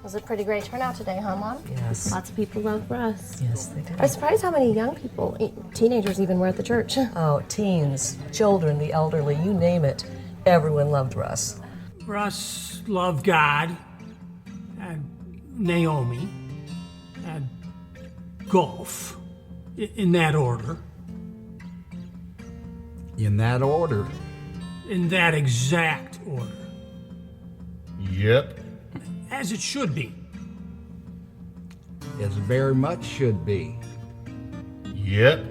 Was a pretty great turnout today, huh, Mom? Yes. Lots of people love Russ. Yes, they do. I was surprised how many young people, teenagers even, were at the church. Oh, teens, children, the elderly, you name it. Everyone loved Russ. Russ loved God, and Naomi, and golf, in that order. In that order. In that exact order. Yep. As it should be. As very much should be. Yep.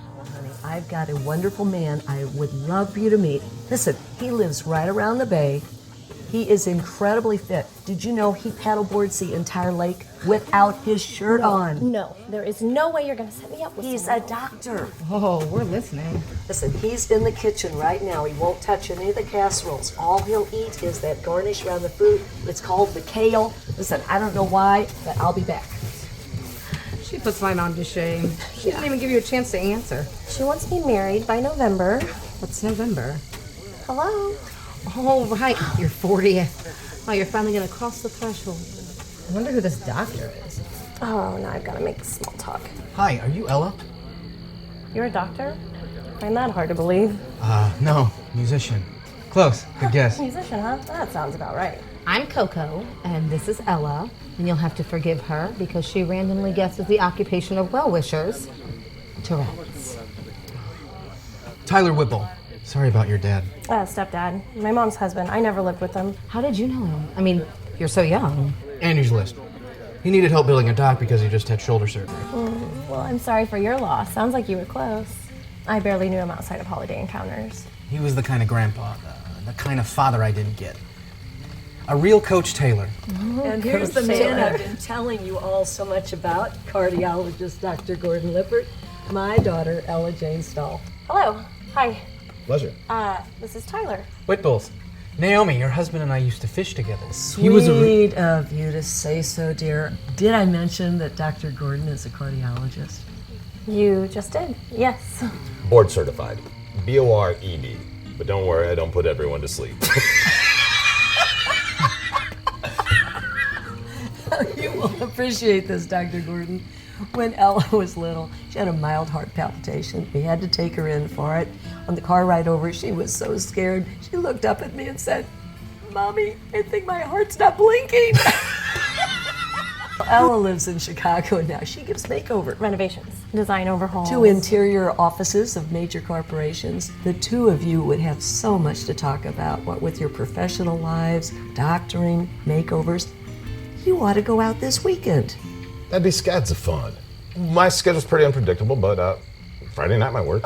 Oh, honey, I've got a wonderful man I would love for you to meet. Listen, he lives right around the bay. He is incredibly fit. Did you know he paddleboards the entire lake without his shirt on? No, there is no way you're gonna set me up with He's someone. a doctor. Oh, we're listening. Listen, he's in the kitchen right now. He won't touch any of the casseroles. All he'll eat is that garnish around the food. It's called the kale. Listen, I don't know why, but I'll be back. She puts my mom to shame. She didn't even give you a chance to answer. She wants to be married by November. What's November? Hello? Oh, right. You're 40. Oh, you're finally going to cross the threshold. I wonder who this doctor is. Oh, now I've gotta make small talk. Hi, are you Ella? You're a doctor? I find that hard to believe. No, musician. Close, good guess. Musician, huh? That sounds about right. I'm Coco, and this is Ella, and you'll have to forgive her because she randomly guesses the occupation of well-wishers. Tourette's. Tyler Whipple. Sorry about your dad. Stepdad. My mom's husband. I never lived with him. How did you know him? I mean, you're so young. Angie's List. He needed help building a dock because he just had shoulder surgery. Well, I'm sorry for your loss. Sounds like you were close. I barely knew him outside of holiday encounters. He was the kind of grandpa, the kind of father I didn't get. A real Coach Taylor. And here's the man I've been telling you all so much about, cardiologist Dr. Gordon Lippert, my daughter, Ella Jane Stahl. Hello. Hi. Pleasure. This is Tyler. Whitbulls. Naomi, your husband and I used to fish together. Sweet of you to say so, dear. Did I mention that Dr. Gordon is a cardiologist? You just did. Yes. Board certified. B-O-R-E-D. But don't worry, I don't put everyone to sleep. You will appreciate this, Dr. Gordon. When Ella was little, she had a mild heart palpitation. We had to take her in for it. On the car ride over, she was so scared. She looked up at me and said, "Mommy, I think my heart's not blinking." Ella lives in Chicago now. She gives makeover. Renovations. Design overhauls. To interior offices of major corporations. The two of you would have so much to talk about, what with your professional lives, doctoring, makeovers. You ought to go out this weekend. That'd be scads of fun. My schedule's pretty unpredictable, but Friday night might work.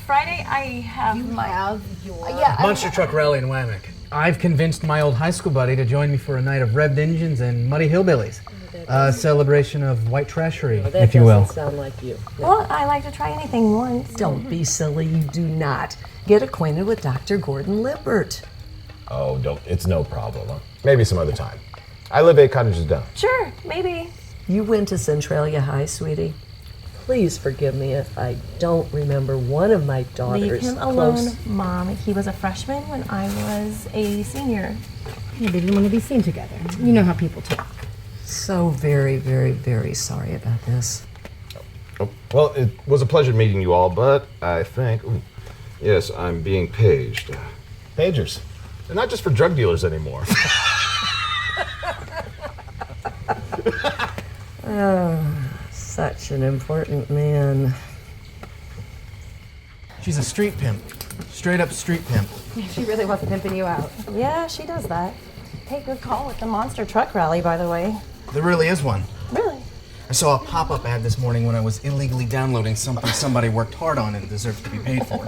Friday I have Monster Truck Rally in Wehrenberg. I've convinced my old high school buddy to join me for a night of revved engines and muddy hillbillies. A celebration of white trashery, That if you will. doesn't sound like you. Well, I like to try anything once. Don't be silly, you do not. Get acquainted with Dr. Gordon Lippert. Oh, it's no problem. Maybe some other time. I live 8 cottages down. Sure, maybe. You went to Centralia High, sweetie. Please forgive me if I don't remember one of my daughters. Leave him alone, Mom. He was a freshman when I was a senior. Yeah, they didn't want to be seen together. You know how people talk. So very, very, very sorry about this. Oh, well, it was a pleasure meeting you all, but I think, yes, I'm being paged. Pagers. They're not just for drug dealers anymore. Oh, such an important man. She's a street pimp. Straight up street pimp. She really was pimping you out. Yeah, she does that. Hey, good call with the Monster Truck Rally, by the way. There really is one. Really? I saw a pop-up ad this morning when I was illegally downloading something somebody worked hard on and deserves to be paid for.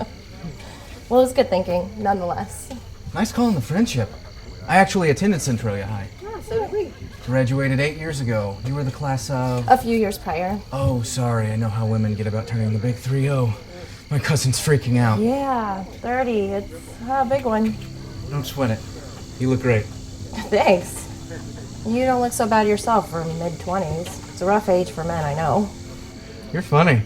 Well, it was good thinking, nonetheless. Nice call on the friendship. I actually attended Centralia High. Yeah, so did we. Graduated 8 years ago. You were the class of... A few years prior. Oh, sorry. I know how women get about turning the big 3-0. My cousin's freaking out. Yeah, 30. It's a big one. Don't sweat it. You look great. Thanks. You don't look so bad yourself for mid-20s. It's a rough age for men, I know. You're funny.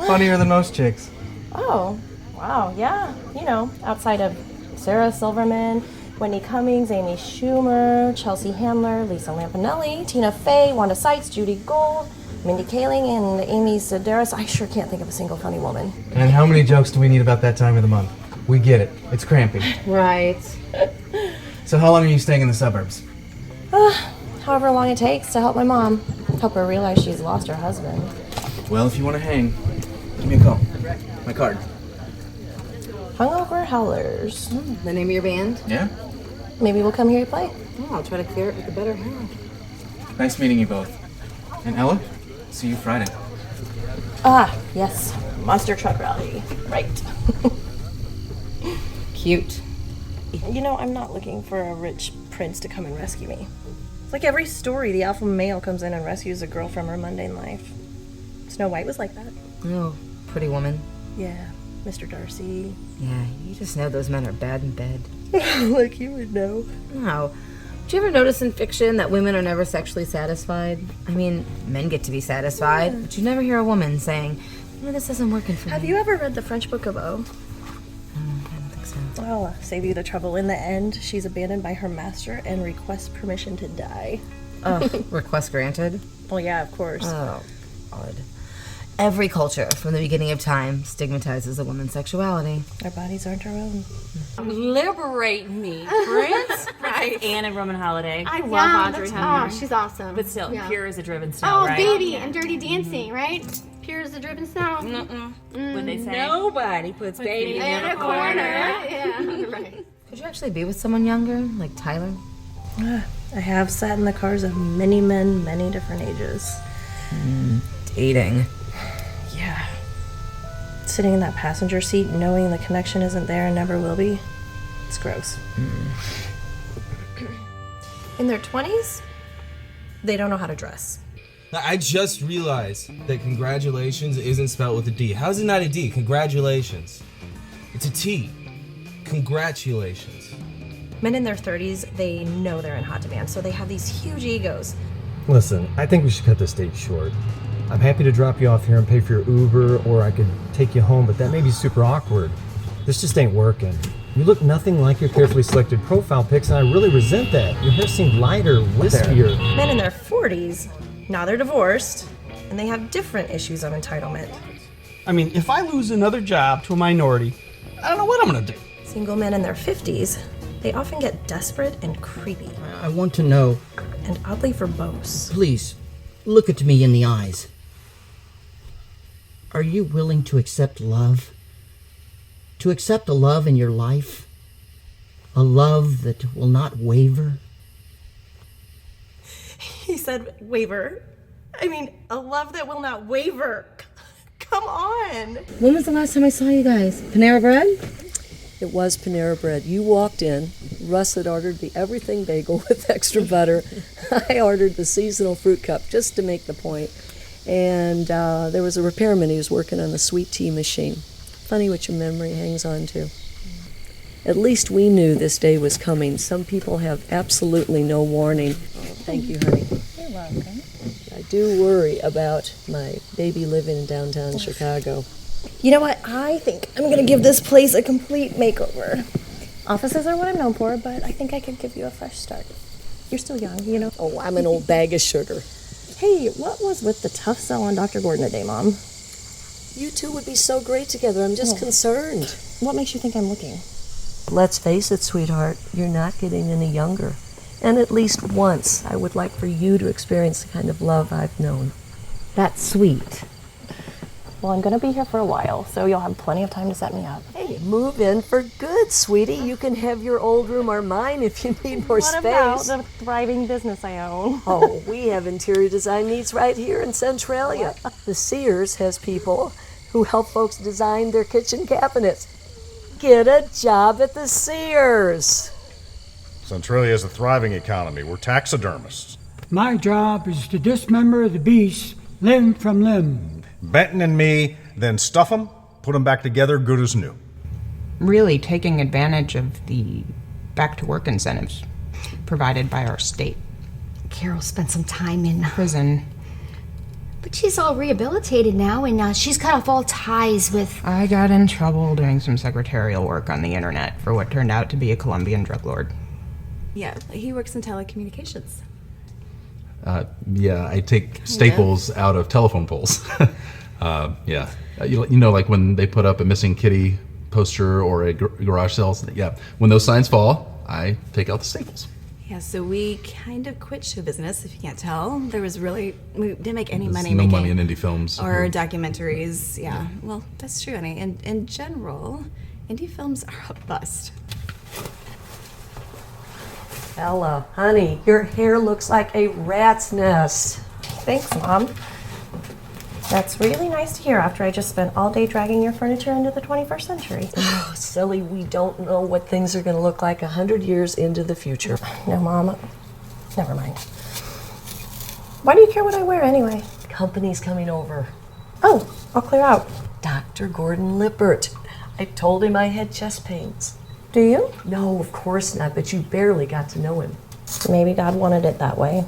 Funnier than most chicks. Oh, wow, yeah. You know, outside of Sarah Silverman, Wendy Cummings, Amy Schumer, Chelsea Handler, Lisa Lampanelli, Tina Fey, Wanda Sykes, Judy Gold, Mindy Kaling, and Amy Sedaris. I sure can't think of a single funny woman. And how many jokes do we need about that time of the month? We get it. It's crampy. Right. So how long are you staying in the suburbs? However long it takes to help my mom. Help her realize she's lost her husband. Well, if you want to hang, give me a call. My card. Hungover Howlers. The name of your band? Yeah? Maybe we'll come here to play. Oh, I'll try to clear it with the better half. Nice meeting you both. And Ella, see you Friday. Yes. Monster Truck Rally. Right. Cute. You know, I'm not looking for a rich prince to come and rescue me. It's like every story, the alpha male comes in and rescues a girl from her mundane life. Snow White was like that. Oh, Pretty Woman. Yeah. Mr. Darcy. Yeah, you just know those men are bad in bed. Like you would know. No. Do you ever notice in fiction that women are never sexually satisfied? I mean, men get to be satisfied, but you never hear a woman saying, this isn't working for me. Have you ever read The French Book of O? I don't think so. I'll save you the trouble. In the end, she's abandoned by her master and requests permission to die. Request granted? Well, yeah, of course. Oh, odd. Every culture, from the beginning of time, stigmatizes a woman's sexuality. Our bodies aren't our own. Liberate me, Prince. Right. Anne and Roman Holiday. I love Audrey Hepburn. Oh, She's awesome. But still, Yeah. pure as a driven snow, Oh, right? baby, and Dirty Dancing, right? Pure as the driven snow. What'd they say? Nobody puts baby In a corner. Yeah, right. Could you actually be with someone younger, like Tyler? I have sat in the cars of many men, many different ages. Dating. Yeah. Sitting in that passenger seat, knowing the connection isn't there and never will be, it's gross. In their 20s, they don't know how to dress. I just realized that congratulations isn't spelled with a D. How's it not a D? Congratulations. It's a T. Congratulations. Men in their 30s, they know they're in hot demand, so they have these huge egos. Listen, I think we should cut this date short. I'm happy to drop you off here and pay for your Uber, or I could take you home, but that may be super awkward. This just ain't working. You look nothing like your carefully selected profile pics, and I really resent that. Your hair seemed lighter, wispier. Men in their 40s, now they're divorced, and they have different issues of entitlement. I mean, if I lose another job to a minority, I don't know what I'm gonna do. Single men in their 50s, they often get desperate and creepy. I want to know. And oddly verbose. Please, look at me in the eyes. Are you willing to accept love? To accept a love in your life? A love that will not waver? He said waver. I mean, a love that will not waver. Come on. When was the last time I saw you guys? Panera Bread? It was Panera Bread. You walked in. Russ had ordered the everything bagel with extra butter. I ordered the seasonal fruit cup just to make the point. And there was a repairman who was working on the sweet tea machine. Funny what your memory hangs on to. At least we knew this day was coming. Some people have absolutely no warning. Thank you, honey. You're welcome. I do worry about my baby living in downtown Chicago. You know what? I think I'm going to give this place a complete makeover. Offices are what I'm known for, but I think I could give you a fresh start. You're still young, you know? Oh, I'm an old bag of sugar. Hey, what was with the tough sell on Dr. Gordon today, Mom? You two would be so great together. I'm just concerned. What makes you think I'm looking? Let's face it, sweetheart, you're not getting any younger. And at least once, I would like for you to experience the kind of love I've known. That's sweet. Well, I'm going to be here for a while, so you'll have plenty of time to set me up. Hey, move in for good, sweetie. You can have your old room or mine if you need more space. What about the thriving business I own? Oh, we have interior design needs right here in Centralia. The Sears has people who help folks design their kitchen cabinets. Get a job at the Sears. Centralia is a thriving economy. We're taxidermists. My job is to dismember the beast limb from limb. Benton and me then stuff them, put them back together good as new. Really taking advantage of the back-to-work incentives provided by our state. Carol spent some time in prison. But she's all rehabilitated now, and she's cut off all ties with... I got in trouble doing some secretarial work on the internet for what turned out to be a Colombian drug lord. Yeah, he works in telecommunications. Yeah, I take staples out of telephone poles. Yeah. You know, like when they put up a missing kitty poster or a garage sale. Yeah, when those signs fall, I take out the staples. Yeah, so we kind of quit show business, if you can't tell. We didn't make any There's money no making money in indie films. or documentaries. Yeah, well, that's true, honey. In general, indie films are a bust. Ella, honey, your hair looks like a rat's nest. Thanks, Mom. That's really nice to hear after I just spent all day dragging your furniture into the 21st century. Oh, silly, we don't know what things are going to look like 100 years into the future. No, Mom. Never mind. Why do you care what I wear anyway? Company's coming over. Oh, I'll clear out. Dr. Gordon Lippert. I told him I had chest pains. Do you? No, of course not, but you barely got to know him. Maybe God wanted it that way.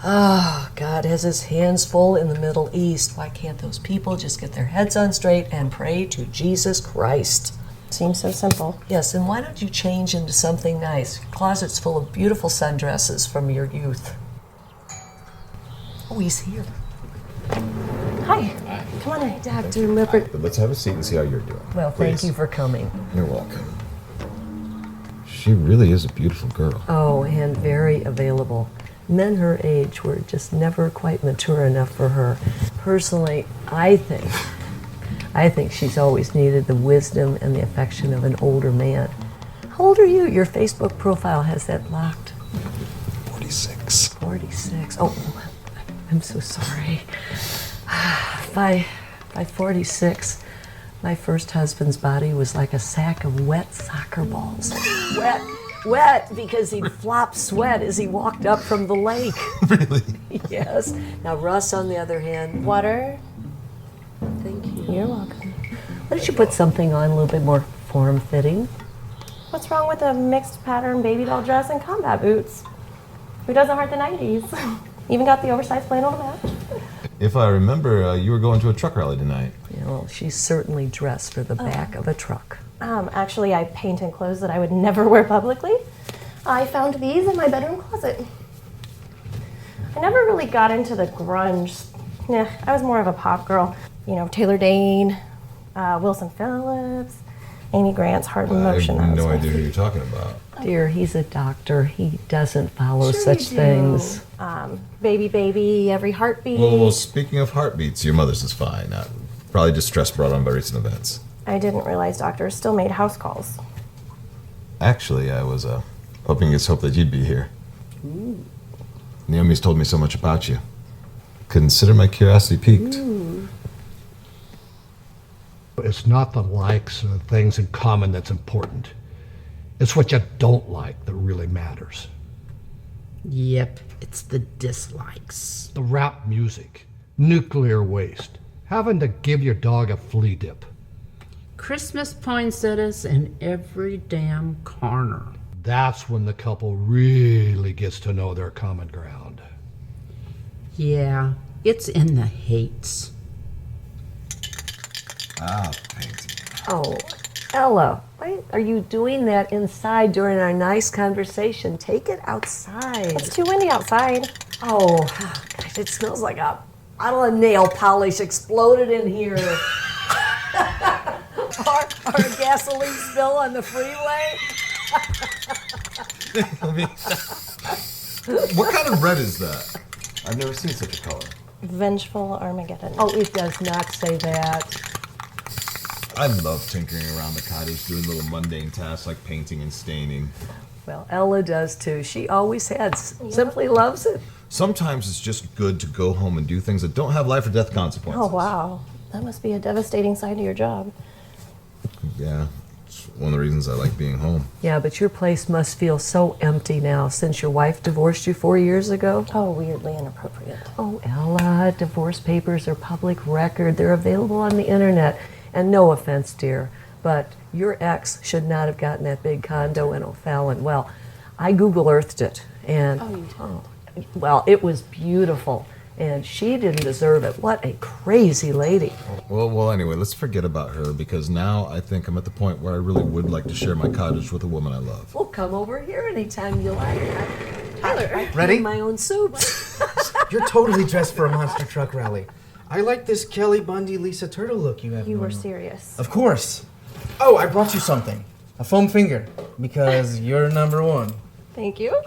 Oh, God has his hands full in the Middle East. Why can't those people just get their heads on straight and pray to Jesus Christ? Seems so simple. Yes, and why don't you change into something nice? Your closet's full of beautiful sundresses from your youth. Oh, he's here. Hi. Come on in. Dr. Lippert. But let's have a seat and see how you're doing. Well, thank Please. you for coming. You're welcome. She really is a beautiful girl. Oh, and very available. Men her age were just never quite mature enough for her. Personally, I think she's always needed the wisdom and the affection of an older man. How old are you? Your Facebook profile has that blocked. 46. 46. Oh, I'm so sorry. By 46, my first husband's body was like a sack of wet soccer balls. Wet, because he'd flop sweat as he walked up from the lake. Really? Yes. Now, Russ, on the other hand. Water. Thank you. You're welcome. Why don't you put something on a little bit more form-fitting? What's wrong with a mixed pattern baby doll dress and combat boots? Who doesn't heart the 90s? Even got the oversized flannel to match. If I remember, you were going to a truck rally tonight. Yeah, well, she's certainly dressed for the back of a truck. Actually, I paint in clothes that I would never wear publicly. I found these in my bedroom closet. I never really got into the grunge. Yeah, I was more of a pop girl. You know, Taylor Dane, Wilson Phillips, Amy Grant's Heart in Motion. I have no idea who you're talking about. Dear, he's a doctor. He doesn't follow such things. Baby, Every Heartbeat. Well, speaking of heartbeats, your mother's is fine. Probably just stress brought on by recent events. I didn't realize doctors still made house calls. Actually, I was hoping against hope that you'd be here. Ooh. Naomi's told me so much about you. Consider my curiosity piqued. Ooh. It's not the likes or the things in common that's important. It's what you don't like that really matters. Yep, it's the dislikes. The rap music, nuclear waste, having to give your dog a flea dip. Christmas poinsettias in every damn corner. That's when the couple really gets to know their common ground. Yeah, it's in the hates. Painting. Oh, Ella, why are you doing that inside during our nice conversation? Take it outside. It's too windy outside. Oh, gosh, it smells like a bottle of nail polish exploded in here. or a gasoline spill on the freeway. What kind of red is that? I've never seen such a color. Vengeful Armageddon. Oh, it does not say that. I love tinkering around the cottage, doing little mundane tasks like painting and staining. Well, Ella does too. She always has. Simply loves it. Sometimes it's just good to go home and do things that don't have life or death consequences. Oh, wow. That must be a devastating side to your job. Yeah, it's one of the reasons I like being home. Yeah, but your place must feel so empty now since your wife divorced you 4 years ago. Oh, weirdly inappropriate. Oh, Ella, divorce papers are public record. They're available on the internet. And no offense, dear, but your ex should not have gotten that big condo in O'Fallon. Well, I Google Earthed it, and well, it was beautiful. And she didn't deserve it. What a crazy lady. Well, anyway, let's forget about her because now I think I'm at the point where I really would like to share my cottage with a woman I love. Well, come over here anytime you like. Tyler, I Ready? clean my own soup. You're totally dressed for a monster truck rally. I like this Kelly Bundy, Lisa Turtle look you have. You were going on. serious. Of course. Oh, I brought you something. A foam finger. Because you're number one. Thank you.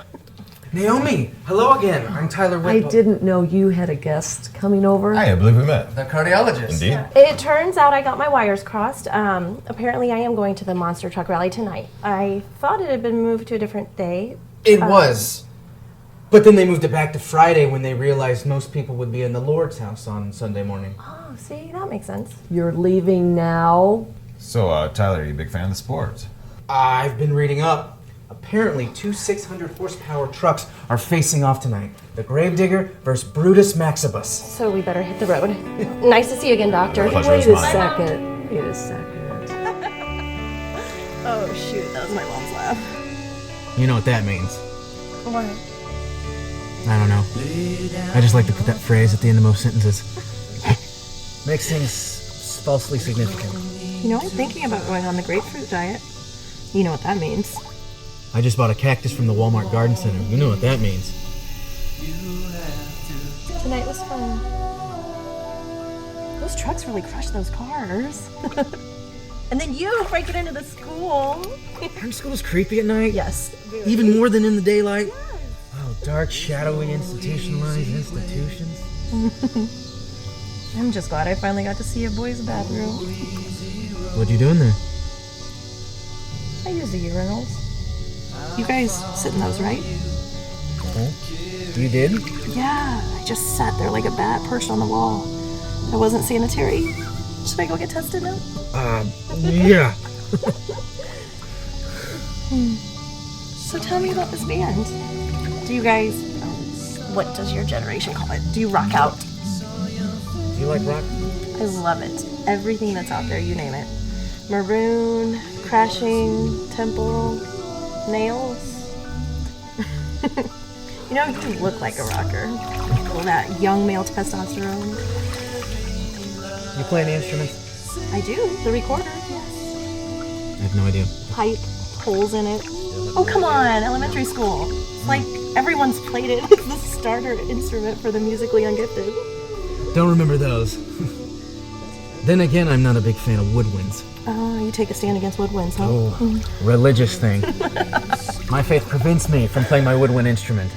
Naomi, hello again. I'm Tyler I Whitlow. didn't know you had a guest coming over. Hi, I believe we met. The cardiologist. Indeed. It turns out I got my wires crossed. Apparently, I am going to the monster truck rally tonight. I thought it had been moved to a different day. It was. But then they moved it back to Friday when they realized most people would be in the Lord's house on Sunday morning. Oh, see, that makes sense. You're leaving now? So, Tyler, are you a big fan of the sport? I've been reading up. Apparently, 2 600-horsepower trucks are facing off tonight. The Gravedigger versus Brutus Maxibus. So we better hit the road. Nice to see you again, Doctor. Pleasure Wait is a mine. second. Wait a second. Oh, shoot, that was my mom's laugh. You know what that means. What? I don't know. I just like to put that phrase at the end of most sentences. Makes things falsely significant. You know, I'm thinking about going on the grapefruit diet. You know what that means. I just bought a cactus from the Walmart Garden Center. You know what that means. Tonight was fun. Those trucks really crushed those cars. And then you breaking into the school. Aren't schools creepy at night? Yes. Even more than in the daylight? Oh, dark, shadowy, institutionalized institutions. I'm just glad I finally got to see a boys' bathroom. What you doing there? I use the urinals. You guys sit in those, right? Oh, you did? Yeah, I just sat there like a bat perched on the wall. I wasn't sanitary. Should I go get tested now? Yeah. So tell me about this band. Do you guys, what does your generation call it? Do you rock out? Do you like rock? I love it. Everything that's out there, you name it. Maroon, Crashing, Temple, Nails. You know, you look like a rocker. All that young male testosterone. You play any instruments? I do. The recorder. I have no idea. Pipe, holes in it. Oh, come on. Elementary school. It's like everyone's played it. It's the starter instrument for the musically ungifted. Don't remember those. Then again, I'm not a big fan of woodwinds. Oh, you take a stand against woodwinds, huh? Oh, religious thing. My faith prevents me from playing my woodwind instrument.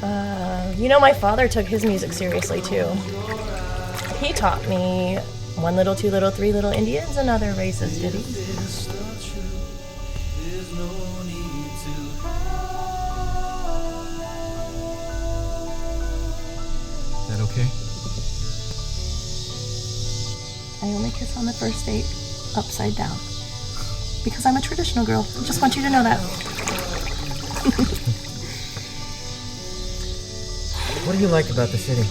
You know, my father took his music seriously, too. He taught me 1 little, 2 little, 3 little Indians and other races, did he? Is that okay? I only kiss on the first date upside down. Because I'm a traditional girl. I just want you to know that. What do you like about the city?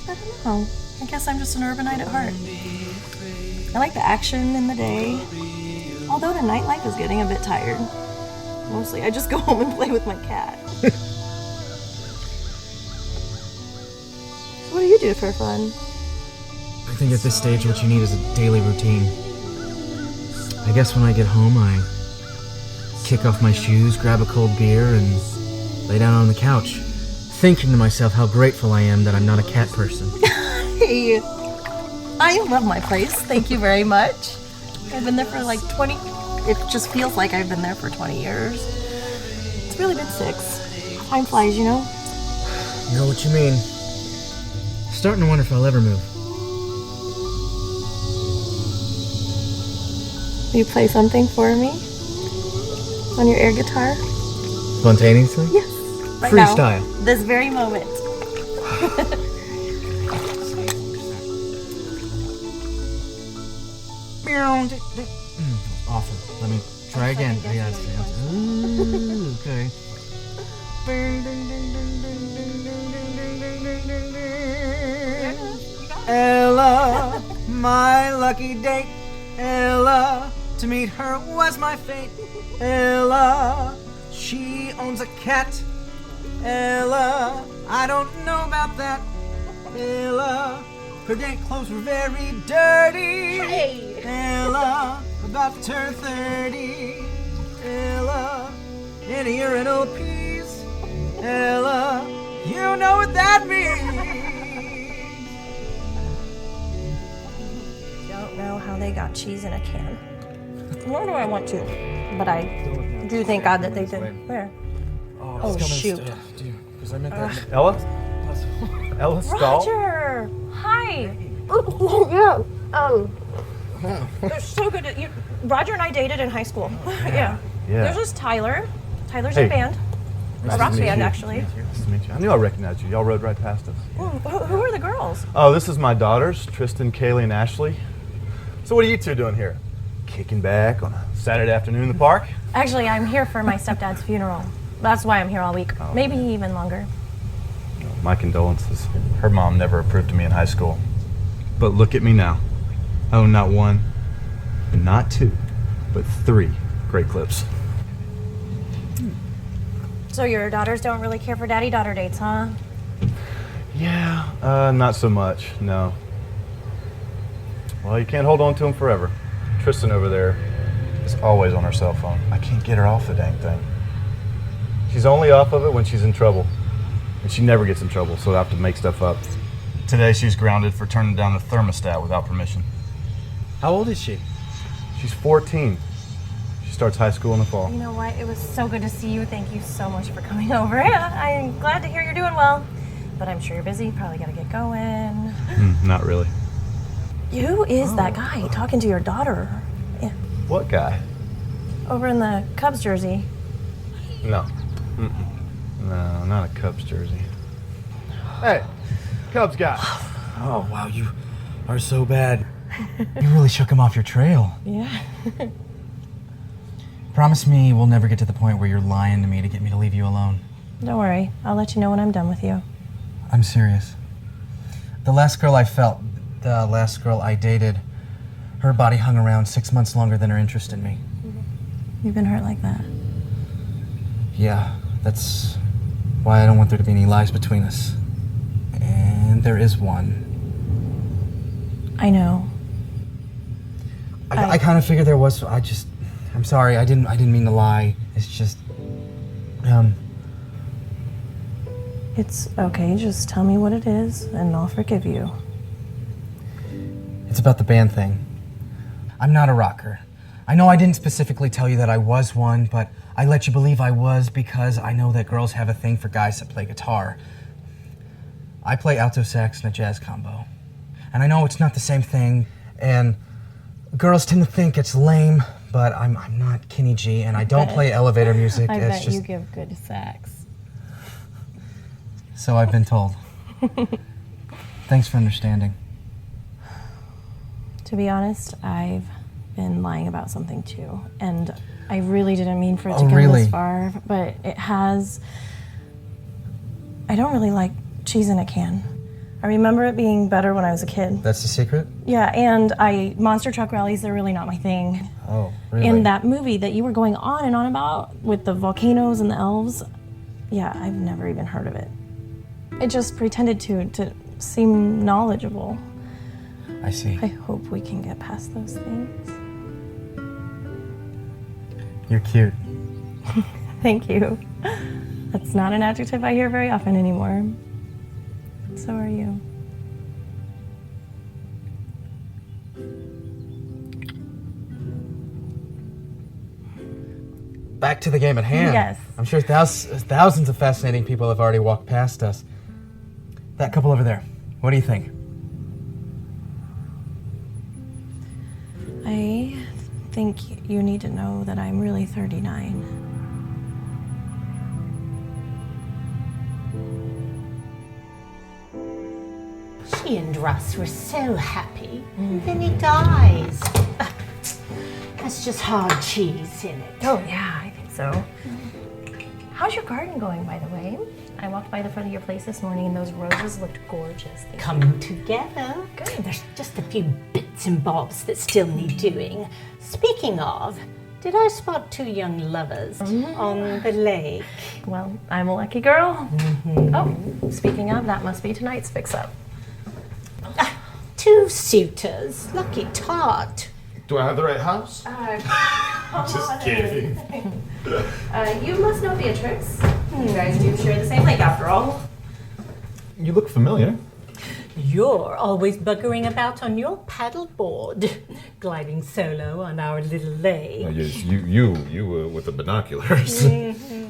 I don't know. I guess I'm just an urbanite at heart. I like the action in the day. Although the nightlife is getting a bit tired. Mostly I just go home and play with my cat. What do you do for fun? I think at this stage what you need is a daily routine. I guess when I get home I kick off my shoes, grab a cold beer, and lay down on the couch, thinking to myself how grateful I am that I'm not a cat person. Hey, I love my place. Thank you very much. I've been there for like 20... It just feels like I've been there for 20 years. It's really been 6. Time flies, you know? You know what you mean. Starting to wonder if I'll ever move. Will you play something for me? On your air guitar? Spontaneously? Yes. Right Freestyle. Now, this very moment. Awful. Let me try again. Yes. Ooh, okay. Ella, my lucky date. Ella, to meet her was my fate. Ella, she owns a cat. Ella, I don't know about that. Ella, her day clothes were very dirty. Hey! Ella, about to turn 30. Ella, in a urinal piece. Ella, you know what that means. Don't know how they got cheese in a can. Nor do I want to, but I do thank God that they did. Where? Oh, shoot. Because I meant that. Ella? Ella Stahl? Roger! Hi! Yeah, they're so good at you. Roger and I dated in high school. Yeah. There's just Tyler. Tyler's in band. A rock band, actually. Nice to meet you. I knew I recognized you. Y'all rode right past us. Who are the girls? Oh, this is my daughters, Tristan, Kaylee, and Ashley. So what are you two doing here? Kicking back on a Saturday afternoon in the park? Actually, I'm here for my stepdad's funeral. That's why I'm here all week. Maybe even longer. My condolences. Her mom never approved of me in high school. But look at me now. I own not one, not two, but 3 great clips. So your daughters don't really care for daddy-daughter dates, huh? Yeah, not so much, no. Well, you can't hold on to them forever. Tristan over there is always on her cell phone. I can't get her off the dang thing. She's only off of it when she's in trouble. And she never gets in trouble, so I have to make stuff up. Today she's grounded for turning down the thermostat without permission. How old is she? She's 14. She starts high school in the fall. You know what? It was so good to see you. Thank you so much for coming over. Yeah, I'm glad to hear you're doing well. But I'm sure you're busy. Probably gotta get going. Not really. Who is that guy talking to your daughter? Yeah. What guy? Over in the Cubs jersey. No. No, not a Cubs jersey. Hey, Cubs guy. Oh, wow, you are so bad. You really shook him off your trail. Yeah. Promise me we'll never get to the point where you're lying to me to get me to leave you alone. Don't worry. I'll let you know when I'm done with you. I'm serious. The last girl I dated, her body hung around 6 months longer than her interest in me. You've been hurt like that. Yeah, that's why I don't want there to be any lies between us. And there is one. I know. I kind of figured there was. I'm sorry. I didn't mean to lie. It's just, It's okay. Just tell me what it is, and I'll forgive you. It's about the band thing. I'm not a rocker. I know I didn't specifically tell you that I was one, but I let you believe I was because I know that girls have a thing for guys that play guitar. I play alto sax in a jazz combo. And I know it's not the same thing, and girls tend to think it's lame, but I'm not Kenny G, and I don't play elevator music. I It's bet just... you give good sax. So I've been told. Thanks for understanding. To be honest, I've been lying about something too, and I really didn't mean for it to go this far, but it has. I don't really like cheese in a can. I remember it being better when I was a kid. That's the secret? Yeah, and monster truck rallies, they're really not my thing. Oh, really? And that movie that you were going on and on about with the volcanoes and the elves, yeah, I've never even heard of it. It just pretended to seem knowledgeable. I see. I hope we can get past those things. You're cute. Thank you. That's not an adjective I hear very often anymore. So are you. Back to the game at hand. Yes. I'm sure thousands of fascinating people have already walked past us. That couple over there, what do you think? I think you need to know that I'm really 39. She and Russ were so happy, and then he dies. That's just hard cheese, isn't it? Oh, yeah, I think so. How's your garden going, by the way? I walked by the front of your place this morning and those roses looked gorgeous. Coming together. Good. There's just a few bits and bobs that still need doing. Speaking of, Did I spot two young lovers on the lake? Well, I'm a lucky girl. Oh, speaking of, that must be tonight's fix-up. Two suitors. Lucky tart. Do I have the right house? Just kidding. You must know Beatrix. You guys do share the same lake after all. You look familiar. You're always buggering about on your paddleboard, gliding solo on our little lake. Yes, you were with the binoculars.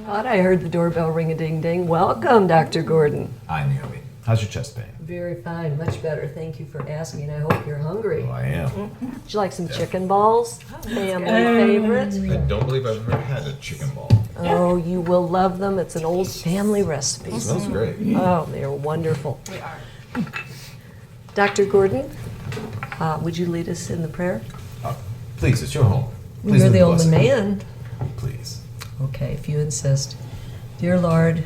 Thought I heard the doorbell ring-a-ding-ding. Welcome, Dr. Gordon. Hi, Naomi. How's your chest pain? Very fine, much better. Thank you for asking. I hope you're hungry. Oh, I am. Would you like some chicken balls? Family favorite. I don't believe I've ever had a chicken ball. Oh, you will love them. It's an old family recipe. Smells great. Oh, they are wonderful. They are. Dr. Gordon, would you lead us in the prayer? Please, it's your home. Please You're the lead us. only man. Please. Okay, if you insist. Dear Lord,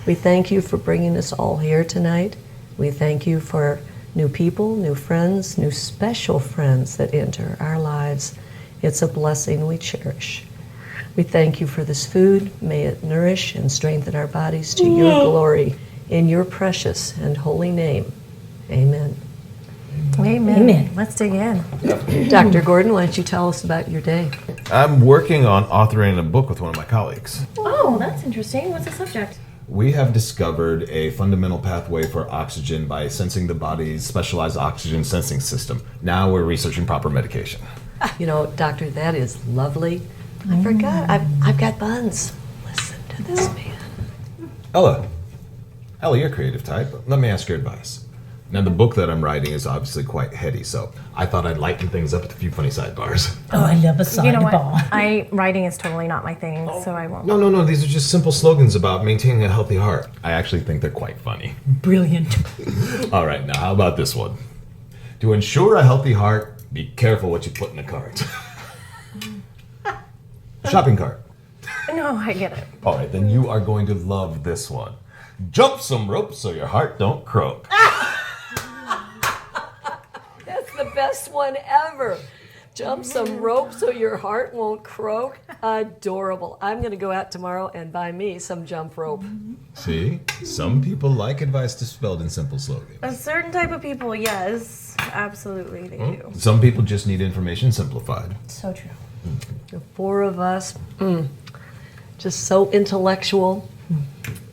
we thank you for bringing us all here tonight. We thank you for new people, new friends, new special friends that enter our lives. It's a blessing we cherish. We thank you for this food. May it nourish and strengthen our bodies to your glory. In your precious and holy name, amen. Amen. Let's dig in. Dr. Gordon, why don't you tell us about your day? I'm working on authoring a book with one of my colleagues. Oh, that's interesting. What's the subject? We have discovered a fundamental pathway for oxygen by sensing the body's specialized oxygen sensing system. Now we're researching proper medication. You know, doctor, that is lovely. I forgot, I've got buns. Listen to this man. Ella, you're a creative type. Let me ask your advice. Now, the book that I'm writing is obviously quite heady, so I thought I'd lighten things up with a few funny sidebars. Oh, I love a sidebar. You know what? Writing is totally not my thing, so I won't. No, these are just simple slogans about maintaining a healthy heart. I actually think they're quite funny. Brilliant. All right, now how about this one? To ensure a healthy heart, be careful what you put in the cart. Shopping cart. No, I get it. All right, then you are going to love this one. Jump some rope so your heart don't croak. That's the best one ever. Jump some rope so your heart won't croak. Adorable. I'm going to go out tomorrow and buy me some jump rope. See? Some people like advice dispelled in simple slogans. A certain type of people, yes. Absolutely, they do. Some people just need information simplified. So true. The four of us, just so intellectual.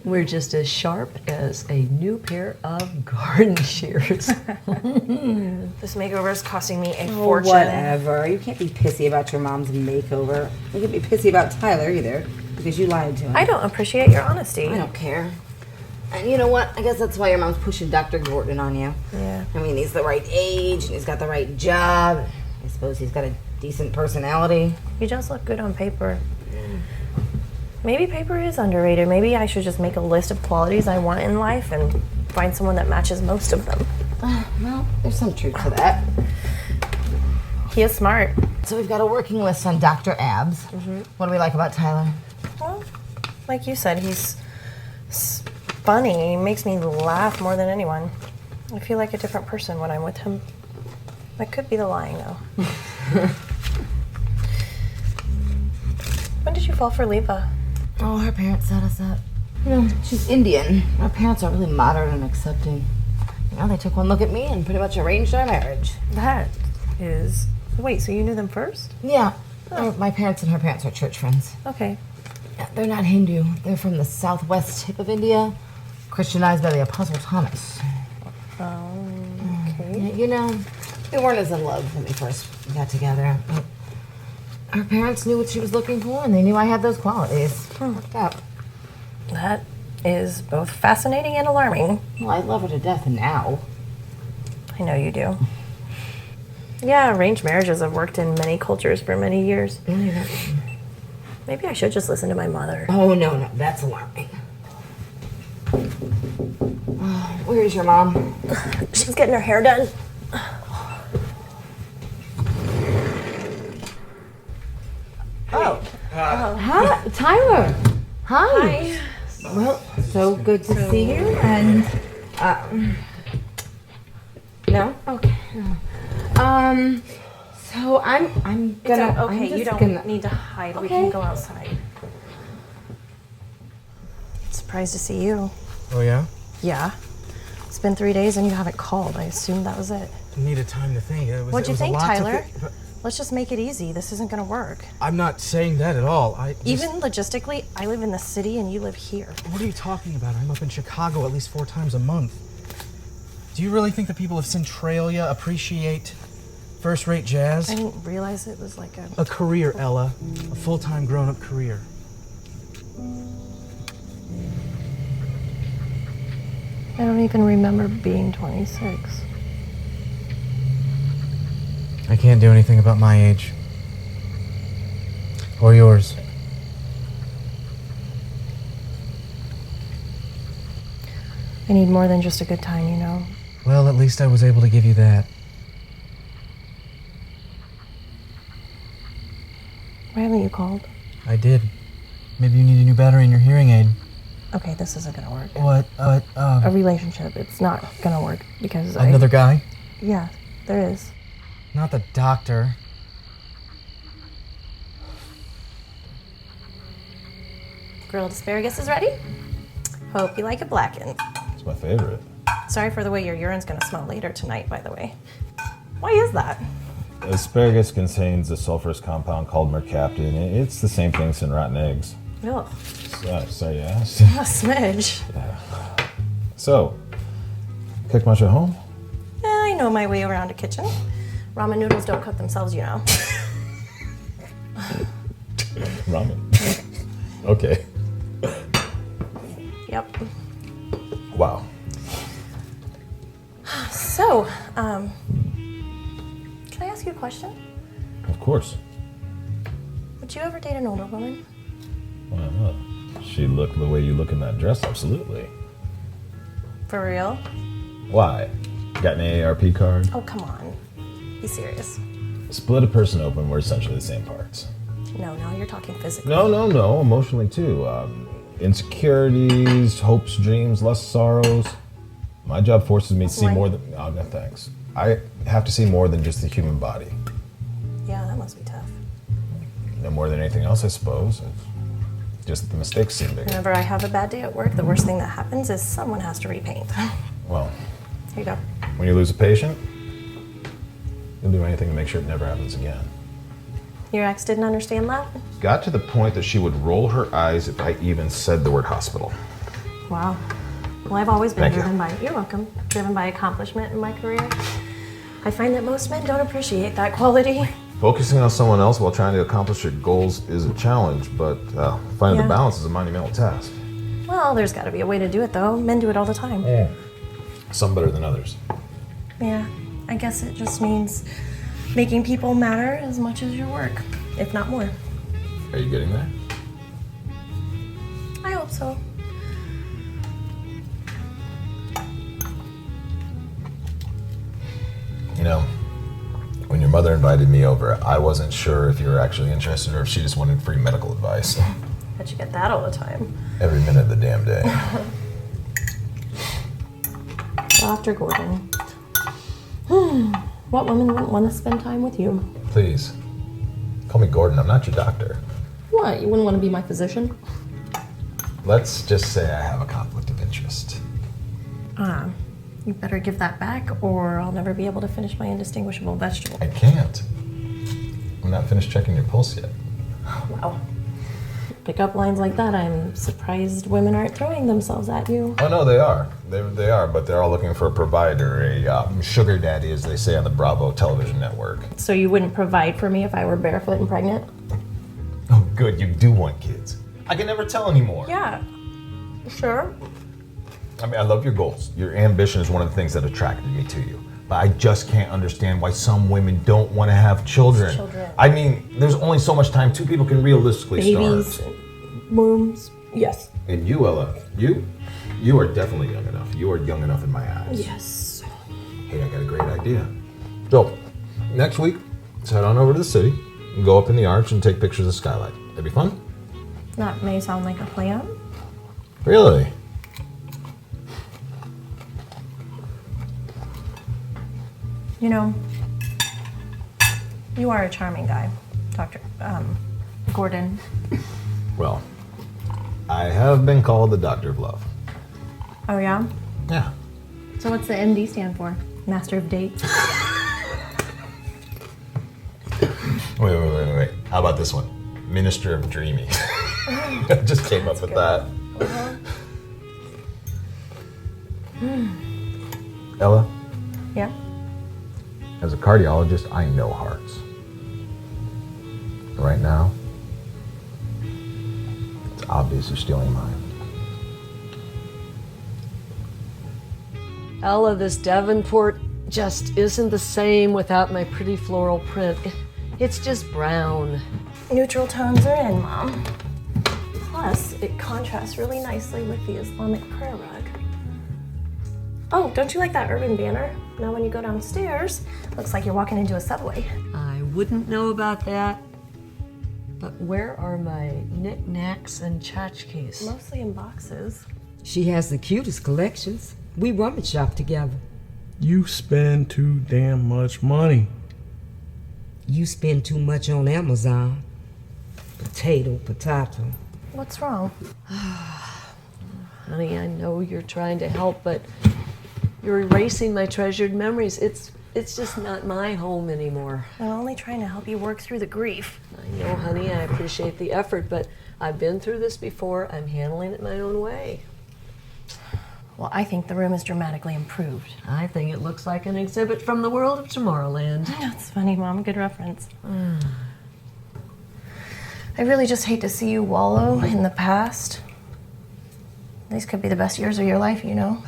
We're just as sharp as a new pair of garden shears. This makeover is costing me a Oh, fortune. whatever. You can't be pissy about your mom's makeover. You can't be pissy about Tyler either, because you lied to him. I don't appreciate your honesty. I don't care. And you know what? I guess that's why your mom's pushing Dr. Gordon on you. Yeah. I mean, he's the right age, and he's got the right job. I suppose he's got a decent personality. You just look good on paper. Maybe paper is underrated. Maybe I should just make a list of qualities I want in life and find someone that matches most of them. Well, there's some truth to that. He is smart. So we've got a working list on Dr. Abs. What do we like about Tyler? Well, like you said, he's funny. He makes me laugh more than anyone. I feel like a different person when I'm with him. That could be the lying, though. When did you fall for Leva? Oh, her parents set us up. You know, she's Indian. Our parents are really modern and accepting. You know, they took one look at me and pretty much arranged our marriage. That is... Wait, so you knew them first? Yeah. My parents and her parents are church friends. Okay. Yeah, they're not Hindu. They're from the southwest tip of India, Christianized by the Apostle Thomas. Okay. Yeah, you know, we weren't as in love when we first got together. But her parents knew what she was looking for, and they knew I had those qualities. Worked out. That is both fascinating and alarming. Well, I love her to death now. I know you do. Yeah, arranged marriages have worked in many cultures for many years. Maybe I should just listen to my mother. Oh, no, that's alarming. Where is your mom? She's getting her hair done. Oh. Hi, Tyler. Hi. Well, so good to see you. And no. Okay. So I'm gonna. Okay, I'm you just don't gonna- need to hide. We Okay. can go outside. Surprised to see you. Oh, yeah? Yeah. It's been 3 days and you haven't called. I assumed that was it. Needed time to think. What'd you think, Tyler? but Let's just make it easy. This isn't gonna work. I'm not saying that at all. Even logistically, I live in the city and you live here. What are you talking about? I'm up in Chicago at least 4 times a month. Do you really think the people of Centralia appreciate first-rate jazz? I didn't realize it was like A career, Ella. A full-time grown-up career. I don't even remember being 26. I can't do anything about my age. Or yours. I need more than just a good time, you know? Well, at least I was able to give you that. Why haven't you called? I did. Maybe you need a new battery in your hearing aid. Okay, this isn't gonna work. What? A relationship. It's not gonna work because Another guy? Yeah, there is. Not the doctor. Grilled asparagus is ready. Hope you like it blackened. It's my favorite. Sorry for the way your urine's gonna smell later tonight, by the way. Why is that? Asparagus contains a sulfurous compound called mercaptan. It's the same thing as in rotten eggs. Ugh. Sorry, you asked. A smidge. So, cook much at home? I know my way around a kitchen. Ramen noodles don't cook themselves, you know. Ramen. Okay. Yep. Wow. So, can I ask you a question? Of course. Would you ever date an older woman? Well, she looked the way you look in that dress, absolutely. For real? Why? Got an AARP card? Oh, come on. Be serious. Split a person open, we're essentially the same parts. No, you're talking physically. No, emotionally too. Insecurities, hopes, dreams, lusts, sorrows. My job forces me to see more than, oh, no thanks. I have to see more than just the human body. Yeah, that must be tough. No more than anything else, I suppose. Just the mistakes seem bigger. Whenever I have a bad day at work, the worst thing that happens is someone has to repaint. Well, Here you go. when you lose a patient, you'll do anything to make sure it never happens again. Your ex didn't understand that? Got to the point that she would roll her eyes if I even said the word hospital. Wow. Well, I've always been Thank you. driven by, you're welcome, driven by accomplishment in my career. I find that most men don't appreciate that quality. Focusing on someone else while trying to accomplish your goals is a challenge, but finding Yeah. the balance is a monumental task. Well, there's got to be a way to do it, though. Men do it all the time. Some better than others. Yeah, I guess it just means making people matter as much as your work, if not more. Are you getting there? I hope so. You know, when your mother invited me over, I wasn't sure if you were actually interested or if she just wanted free medical advice. Bet you get that all the time. Every minute of the damn day. Dr. Gordon. What woman wouldn't want to spend time with you? Please, call me Gordon. I'm not your doctor. What, you wouldn't want to be my physician? Let's just say I have a conflict of interest. You better give that back or I'll never be able to finish my indistinguishable vegetable. I can't. I'm not finished checking your pulse yet. Wow. Pick up lines like that, I'm surprised women aren't throwing themselves at you. Oh no, they are. They are, but they're all looking for a provider, a sugar daddy, as they say on the Bravo television network. So you wouldn't provide for me if I were barefoot and pregnant? Oh, good. You do want kids. I can never tell anymore. Yeah. Sure. I mean, I love your goals. Your ambition is one of the things that attracted me to you. But I just can't understand why some women don't want to have children. I mean, there's only so much time two people can realistically Babies, start. wombs, yes. And you, Ella, you are definitely young enough. You are young enough in my eyes. Yes. Hey, I got a great idea. So, next week, let's head on over to the city and go up in the arch and take pictures of the skylight. That'd be fun? That may sound like a plan. Really? You know, You are a charming guy, Dr. Gordon. Well, I have been called the Doctor of Love. Oh, yeah? Yeah. So what's the MD stand for? Master of Dates? Wait. How about this one? Minister of Dreamy. I just came up with that. Ella, Yeah? as a cardiologist, I know hearts. Right now, it's obvious you're stealing mine. Ella, this Davenport just isn't the same without my pretty floral print. It's just brown. Neutral tones are in, Mom. Plus, it contrasts really nicely with the Islamic prayer rug. Oh, don't you like that urban banner? Now when you go downstairs, looks like you're walking into a Subway. I wouldn't know about that. But where are my knickknacks and tchotchkes? Mostly in boxes. She has the cutest collections. We rummage shop together. You spend too damn much money. You spend too much on Amazon. Potato. What's wrong? Honey, I know you're trying to help, but you're erasing my treasured memories. It's just not my home anymore. I'm only trying to help you work through the grief. I know, honey, I appreciate the effort, but I've been through this before. I'm handling it my own way. Well, I think the room is dramatically improved. I think it looks like an exhibit from the world of Tomorrowland. That's funny, Mom. Good reference. I really just hate to see you wallow in the past. These could be the best years of your life, you know.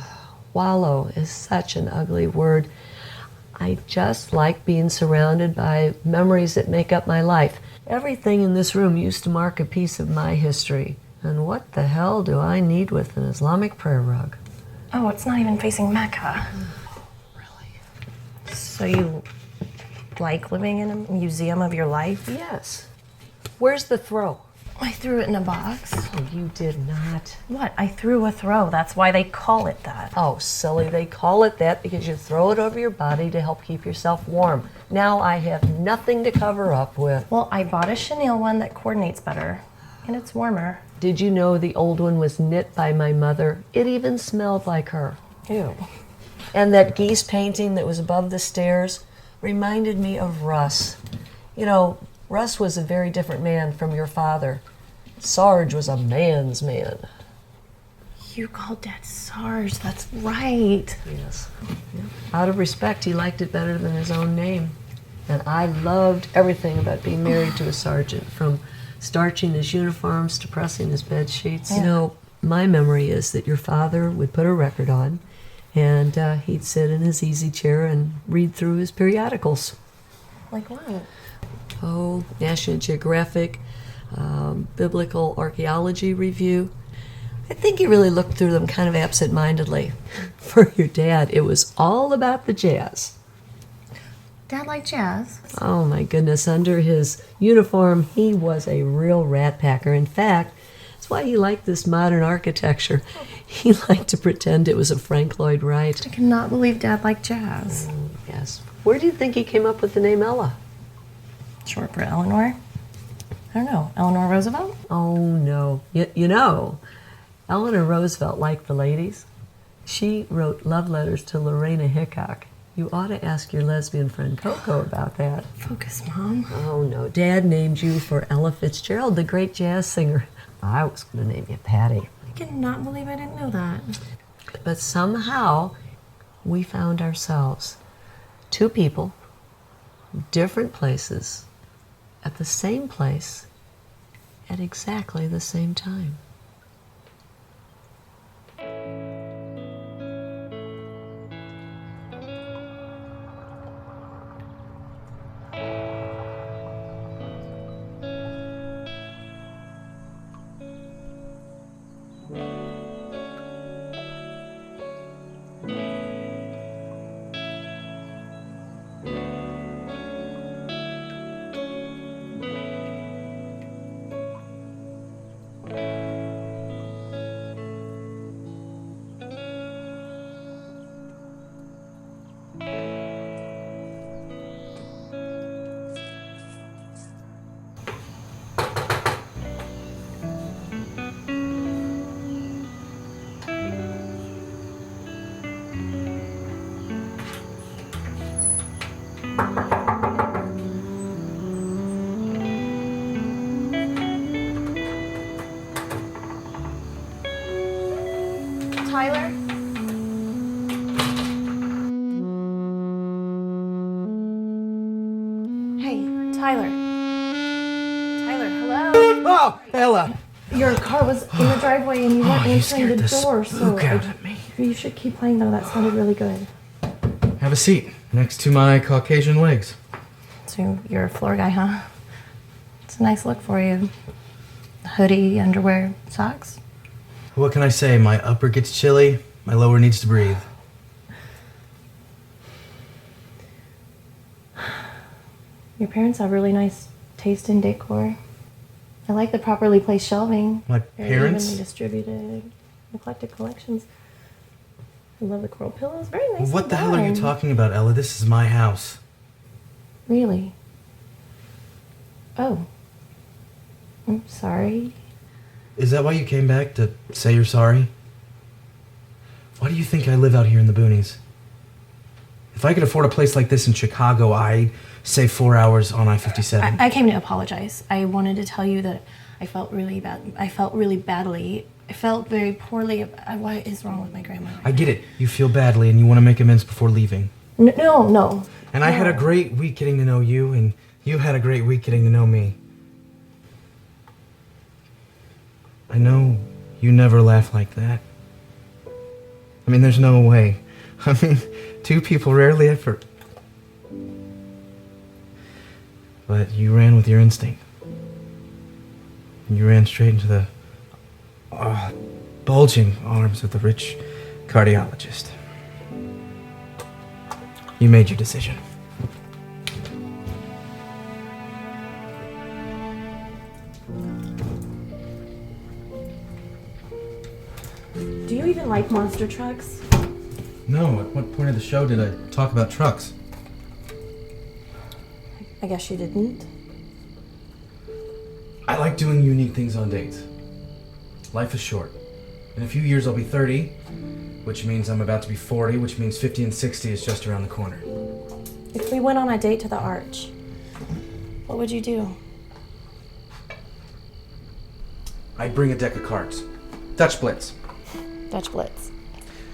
Wallow is such an ugly word. I just like being surrounded by memories that make up my life. Everything in this room used to mark a piece of my history. And what the hell do I need with an Islamic prayer rug? Oh, it's not even facing Mecca. Really? So you like living in a museum of your life? Yes. Where's the throw? I threw it in a box. Oh, you did not. What? I threw a throw. That's why they call it that. Oh, silly. They call it that because you throw it over your body to help keep yourself warm. Now I have nothing to cover up with. Well, I bought a chenille one that coordinates better, and it's warmer. Did you know the old one was knit by my mother? It even smelled like her. Ew. And that geese painting that was above the stairs reminded me of Russ. You know, Russ was a very different man from your father. Sarge was a man's man. You called Dad Sarge. That's right. Yes. Yeah. Out of respect, he liked it better than his own name. And I loved everything about being married to a sergeant, from starching his uniforms to pressing his bed sheets. Yeah. You know, my memory is that your father would put a record on, and he'd sit in his easy chair and read through his periodicals. Like what? Oh, National Geographic, Biblical Archaeology Review. I think he really looked through them kind of absent-mindedly. For your dad, it was all about the jazz. Dad liked jazz. Oh my goodness, under his uniform, he was a real rat packer. In fact, that's why he liked this modern architecture. He liked to pretend it was a Frank Lloyd Wright. I cannot believe Dad liked jazz. Yes. Where do you think he came up with the name Ella? Short for Eleanor? I don't know. Eleanor Roosevelt? Oh, no. You know, Eleanor Roosevelt liked the ladies. She wrote love letters to Lorena Hickok. You ought to ask your lesbian friend Coco about that. Focus, Mom. Oh, no. Dad named you for Ella Fitzgerald, the great jazz singer. I was going to name you Patty. I cannot believe I didn't know that. But somehow, we found ourselves, two people, different places, at the same place, at exactly the same time. Tyler? Hey, Tyler. Tyler, hello? Oh, Ella! Your car was in the driveway and you weren't you answering scared the the door, so spook out of me. you should keep playing though. That sounded really good. Have a seat next to my Caucasian legs. So you're a floor guy, huh? It's a nice look for you. Hoodie, underwear, socks. What can I say? My upper gets chilly, my lower needs to breathe. Your parents have really nice taste in decor. I like the properly placed shelving. My Very parents? evenly distributed, eclectic collections. I love the coral pillows. Very nice. What the hell are you talking about, Ella? This is my house. Really? Oh. I'm sorry. Is that why you came back, to say you're sorry? Why do you think I live out here in the boonies? If I could afford a place like this in Chicago, I'd save 4 hours on I-57. I came to apologize. I wanted to tell you that I felt really bad. I felt really badly. I felt very poorly. What is wrong with my grandmother? I get it. You feel badly and you want to make amends before leaving. No. And I had a great week getting to know you, and you had a great week getting to know me. I know you never laugh like that. I mean, there's no way. I mean, two people rarely ever. But you ran with your instinct. You ran straight into the bulging arms of the rich cardiologist. You made your decision. Do you even like monster trucks? No, at what point of the show did I talk about trucks? I guess you didn't. I like doing unique things on dates. Life is short. In a few years I'll be 30, which means I'm about to be 40, which means 50 and 60 is just around the corner. If we went on a date to the Arch, what would you do? I'd bring a deck of cards. Dutch Blitz. Dutch Blitz.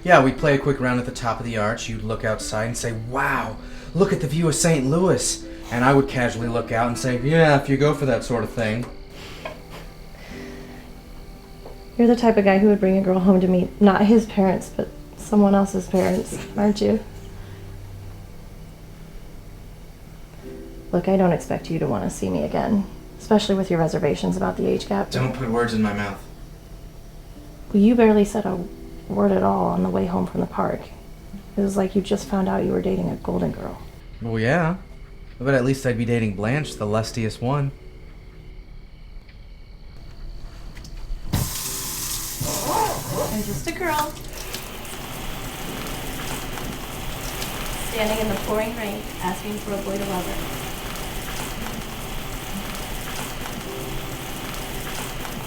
Yeah, we'd play a quick round at the top of the arch. You'd look outside and say, wow, look at the view of St. Louis. And I would casually look out and say, yeah, if you go for that sort of thing. You're the type of guy who would bring a girl home to meet not his parents, but someone else's parents, aren't you? Look, I don't expect you to want to see me again, especially with your reservations about the age gap. Don't put words in my mouth. Well, you barely said a word at all on the way home from the park. It was like you just found out you were dating a golden girl. Well, yeah. But at least I'd be dating Blanche, the lustiest one. I'm just a girl. Standing in the pouring rain, asking for a boy to love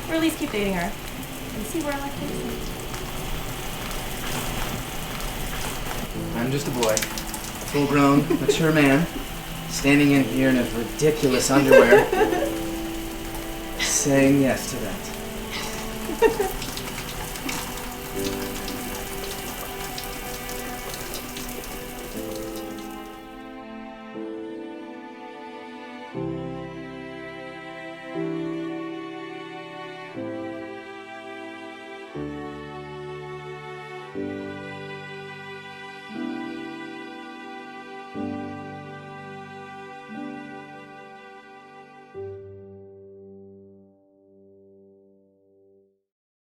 her. Or at least keep dating her. And see where life takes me. I'm just a boy. A full-grown, mature man. Standing in here in his ridiculous underwear. Saying yes to that.